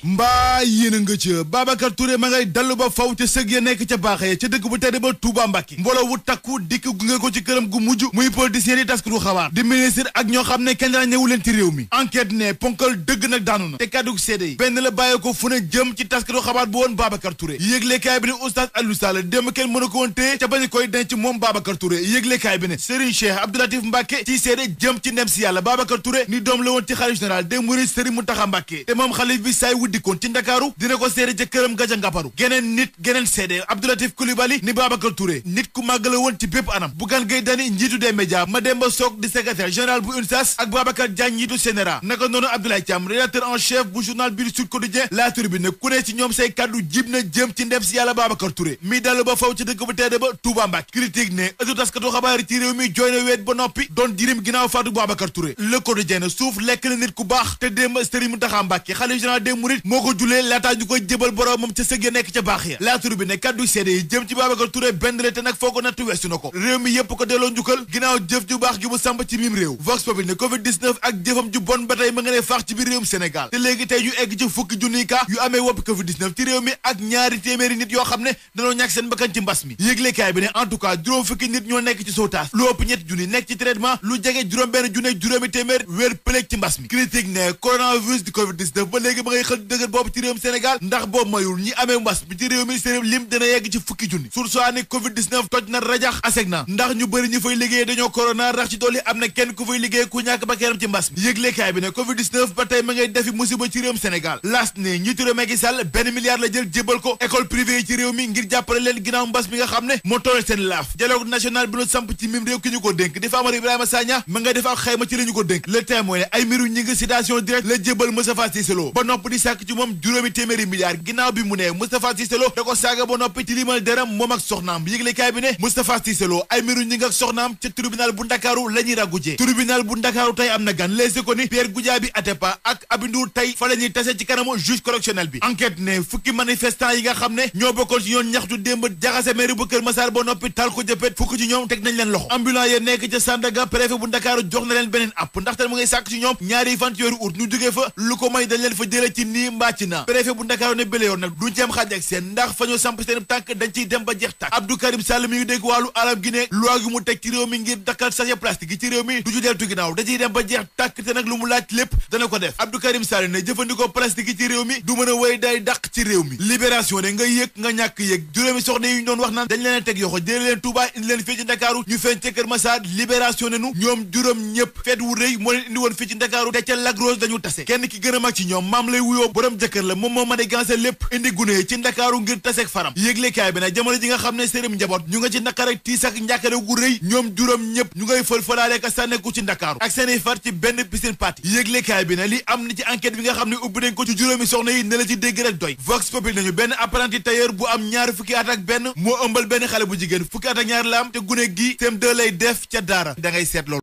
mbaa yéen a nga ca Babacar Touré ma ngay dallu ba faw ca sëg ya nekk ca baaxee ca dëkk bu tedd ba Touba Mbacké mbooloo wu takku dikk gunge ko ci këram gu mujj muy politicien di taskatu xabaar di ministre ak ñoo xam ne kenn ràññewu leen ci réew mi enquête ne ponkal dëgg nag daanu na te kàddu seede yi benn la bàyyee ko fu ne jëm ci taskatu xabaar bu woon Babacar Touré yëglekaay bi ne oustaz Aliou Sall démb kenn mënu ko woon téye ca bañ koy denc moom Babacar Touré yëglekaay bi ne Serigne Cheikh Abdou Latif Mbacké ci seede jëm ci ndem si yàlla Babacar Touré ni doom la woon ci xalif général des mourides Serigne Mountakha Mbacké te moom xalif bi saay wuddikoon ci Ndakaaru dina ko seede ca këram gaja ngaparu geneen seede Abdou Latif Coulibaly ni Babacar Touré nit ku màgg la woon ci bépp anam Bougane Gueye Dany njiitu des médias Mademba Sock di secrétaire général bu UNSAS ak Babacar Diagne njiitu CNRA naka noonu Abdoulaye Thiam rédacteur en chef bu journal bi Sud Quotidien La Tribune ku ne ci ñoom say kàddu jib na jëm ci ndem si yàlla Babacar Touré mi dallu ba faw ci dëkk bu tedd ba Touba Mbacké critique ne ëttu taskatu xabaar ci réew mi jooy na weet ba noppi doon jirim ginnaaw faatu Babacar Touré Le Quotidien suuf lekk na nit ku baax te démb Serigne Mountakha Mbacké xalif général des mourides moo ko julee laataa ñu koy jëbal borom moom ca sëg ya nekk ca baax ya La Tribune ne kàddu seede yi jëm ci Babacar Touré benn la te nag foo ko nattu weesu na ko réew mi yépp ko delloo njukkal ginnaaw jëf ju baax gi mu sàmb ci mim réew Vox Populi ne Covid 19 ak jëfam ju bon ba tey ma nga ne faax ci biir réewum Sénégal te léegi tey ñu egg ci fukki junniy cas yu amee wopp Covid 19 ci réew mi ak ñaari téeméeri nit yoo xam ne dañoo ñàkk seen bakkan ci mbas mi yëglekaay bi ne en tout cas juróom fukki nit ñoo nekk ci sautage lu ëpp ñetti junni nekk ci traitement lu jege juróom benn junni juróomi téeméer wér pëleeg ci mbas mi critique ne coronavirus di Covid 19 ba léegi ma ngay xël dëgër boobu ci réewum Sénégal ndax boobu mayul ñi amee mbas bi ci réew mi seen lim dina yegg ci fukki junni sursoit ne Covid 19 toj na rajax aseg na ndax ñu bëri ñu fay liggéey dañoo corona rax ci dolli am na kenn ku fay liggéey ku ñàkk ba kenam ci mbas mi yëglekaay bi ne Covid 19 ba tey ma ngay defi musiba ci réewum Sénégal las ne njiitu réew Macky Sall benn milliard la jël jébal ko école privée yi ci réew mi ngir jàppale leen ginnaaw mbas mi nga xam ne moo toll seen laaf dialogue national bi nu samp ci mim réew ki ñu ko dénk di Famara Ibrahima Sagna ma ngay def ak xayma ci la ñu ko dénk le témoin ne ay mbiru ñi ngi citation direct la jébal Moustapha Cissé Lo ba nopp di sàkk ci moom juróomi téeméeri milliards ginnaaw bi mu ne Moustapha Cissé Lo da ko saaga ba noppi ci limal deram moom ak soxnaam yëglekaay bi ne Moustapha Cissé Lo ay mbiru ñi ngi ak soxnaam ca tribunal bu Ndakaaru la ñuy ràggujee tribunal bu Ndakaaru tey am na gan leese ko ni Pierre Goudiaby Atepa ak Abindour tey fa la ñuy tase ci kanamu juge correctionnel bi enquête ne fukki manifestant yi nga xam ne ñoo bokkoon ci yoon ñaxtu démb jaxase mairie bu Kër Massar ba noppi tal ko jëppét fukki ci ñoom teg nañ leen loxo ambulant ya nekk ca Sandaga préfet bu Ndakaaru jox na leen beneen app ndaxte mu ngay sàkk ci ñoom ñaari fan ci weeru août ñu jógee fa lu ko may dañ leen fa jële ci nii mbaa ci naa préfet bu Ndakaaru ne bélé yoon nag duñ ci am xaaj ak seen ndax fa ñoo samp seen tànk dañ ciy dem ba jeex tàkk Abdou Karim Sall mi ngi dégg wàllu alam gi ne loi gi mu teg ci réew mi ngir dakkal sachet plastique yi ci réew mi du ju deltu ginnaaw da ciy dem ba jeex tàkk te nag lu mu laaj lépp dana ko def Abdou Karim Sall ne jëfandikoo plastique yi ci réew mi du mën a wéy day dàq ci réew mi libération ne nga yëg nga ñàkk yëg juróomi soxna yi ñu doon wax naan dañ leen teg yoxo jëlee leen Touba indi leen fii ci Ndakaaru ñu feeñ ca Kër Massar libération ne nu ñoom juróom ñëpp feet wu rëy moo leen indi woon fii ci Ndakaaru te ca Lac Rose dañu tase kenn ki gën a mag ci ñoom maam lay wuyoo borom jëkkër la moom moo mën a gancé lépp indi gune ci Ndakaaru ngir taseeg faram yëglekaay bi nag jamono ji nga xam ne sërëm njaboot ñu nga ci naqar ak tiis ak njàkkare gu rëy ñoom juróom ñëpp ñu ngay fël-fëlaale ka sànneku ci Ndakaaru ak seeni far ci benn piscine party yëglekaay bi ne li am na ci enquête bi nga xam ne ubbi nañ ko ci juróomi soxna yi ne la ci dégg rek doy Vox Populi nañu benn apprenti tailleur bu am ñaar fukki at ak benn moo ëmbal benn xale bu jigéen fukki at ak ñaar la am te gune gi CM2 lay def ca daara da ngay seet loolu